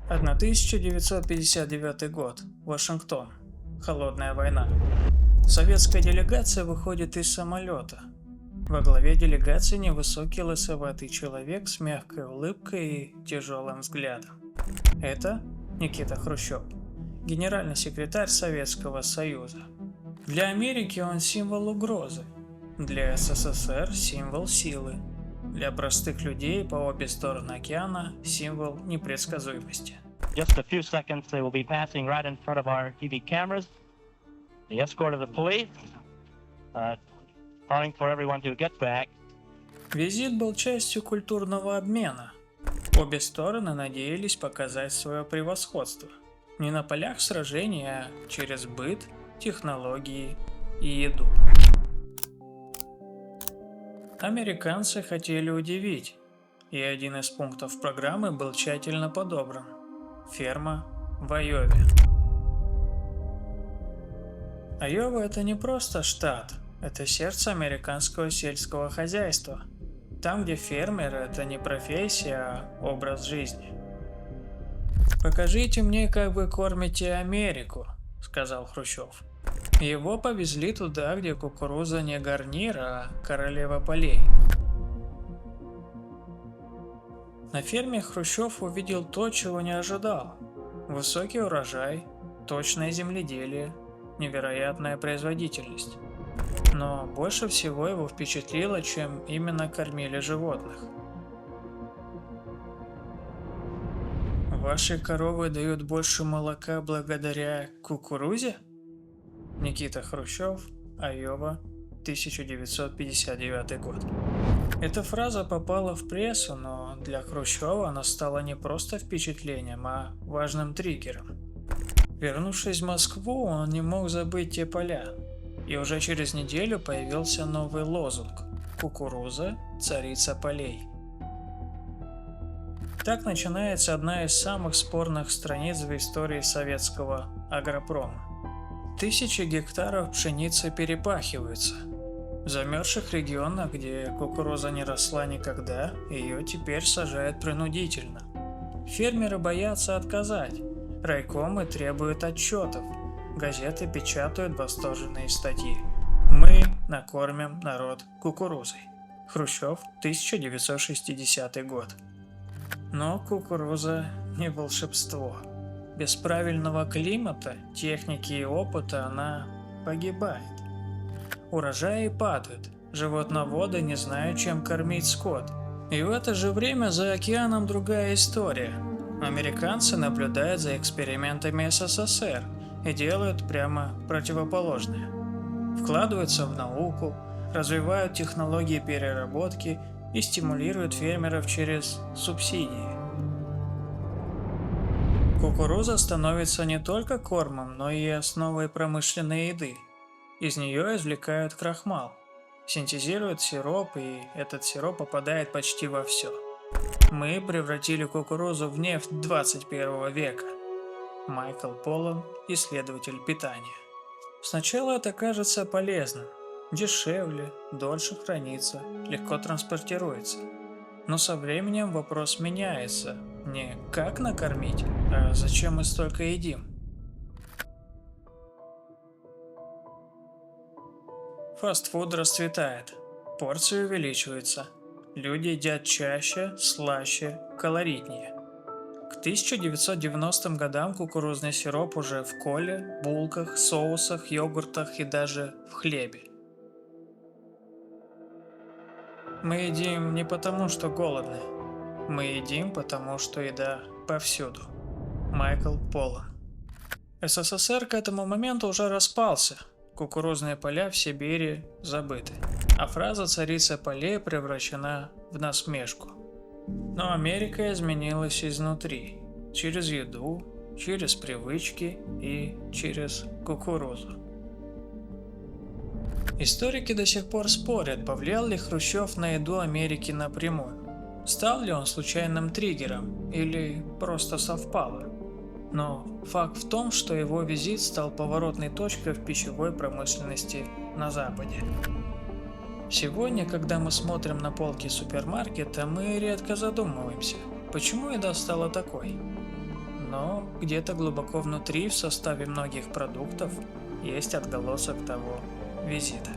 1959 год. Вашингтон. Холодная война. Советская делегация выходит из самолета. Во главе делегации невысокий лысоватый человек с мягкой улыбкой и тяжелым взглядом. Это Никита Хрущев, генеральный секретарь Советского Союза. Для Америки он символ угрозы, для СССР символ силы, для простых людей по обе стороны океана символ непредсказуемости. Just a few seconds, they will be passing right in front of our TV cameras. The escort of the police, calling for everyone to get back. Визит был частью культурного обмена. Обе стороны надеялись показать свое превосходство. Не на полях сражений, а через быт, технологии и еду. Американцы хотели удивить, и один из пунктов программы был тщательно подобран. Ферма в Айове. Айова – это не просто штат, это сердце американского сельского хозяйства. Там, где фермер – это не профессия, а образ жизни. «Покажите мне, как вы кормите Америку», – сказал Хрущев. Его повезли туда, где кукуруза не гарнир, а королева полей. На ферме Хрущев увидел то, чего не ожидал. Высокий урожай, точное земледелие, невероятная производительность. Но больше всего его впечатлило, чем именно кормили животных. «Ваши коровы дают больше молока благодаря кукурузе?» Никита Хрущев, Айова, 1959 год. Эта фраза попала в прессу, но для Хрущева она стала не просто впечатлением, а важным триггером. Вернувшись в Москву, он не мог забыть те поля, и уже через неделю появился новый лозунг «Кукуруза – царица полей». Так начинается одна из самых спорных страниц в истории советского агропрома. Тысячи гектаров пшеницы перепахиваются. В замерзших регионах, где кукуруза не росла никогда, ее теперь сажают принудительно. Фермеры боятся отказать, райкомы требуют отчетов, газеты печатают восторженные статьи. «Мы накормим народ кукурузой». Хрущев, 1960 год. Но кукуруза не волшебство. Без правильного климата, техники и опыта она погибает. Урожаи падают, животноводы не знают, чем кормить скот. И в это же время за океаном другая история. Американцы наблюдают за экспериментами СССР и делают прямо противоположное. Вкладываются в науку, развивают технологии переработки и стимулируют фермеров через субсидии. Кукуруза становится не только кормом, но и основой промышленной еды. Из нее извлекают крахмал, синтезируют сироп, и этот сироп попадает почти во все. Мы превратили кукурузу в нефть 21 века. Майкл Поллан, исследователь питания. Сначала это кажется полезным, дешевле, дольше хранится, легко транспортируется. Но со временем вопрос меняется. Не как накормить, а зачем мы столько едим? Фастфуд расцветает, порции увеличиваются, люди едят чаще, слаще, колоритнее. К 1990 годам кукурузный сироп уже в коле, булках, соусах, йогуртах и даже в хлебе. Мы едим не потому, что голодны. Мы едим, потому что еда повсюду. Майкл Поллан. СССР к этому моменту уже распался. Кукурузные поля в Сибири забыты. А фраза «царица полей» превращена в насмешку. Но Америка изменилась изнутри. Через еду, через привычки и через кукурузу. Историки до сих пор спорят, повлиял ли Хрущев на еду Америки напрямую. Стал ли он случайным триггером или просто совпало? Но факт в том, что его визит стал поворотной точкой в пищевой промышленности на Западе. Сегодня, когда мы смотрим на полки супермаркета, мы редко задумываемся, почему еда стала такой. но где-то глубоко внутри, в составе многих продуктов, есть отголосок того визита.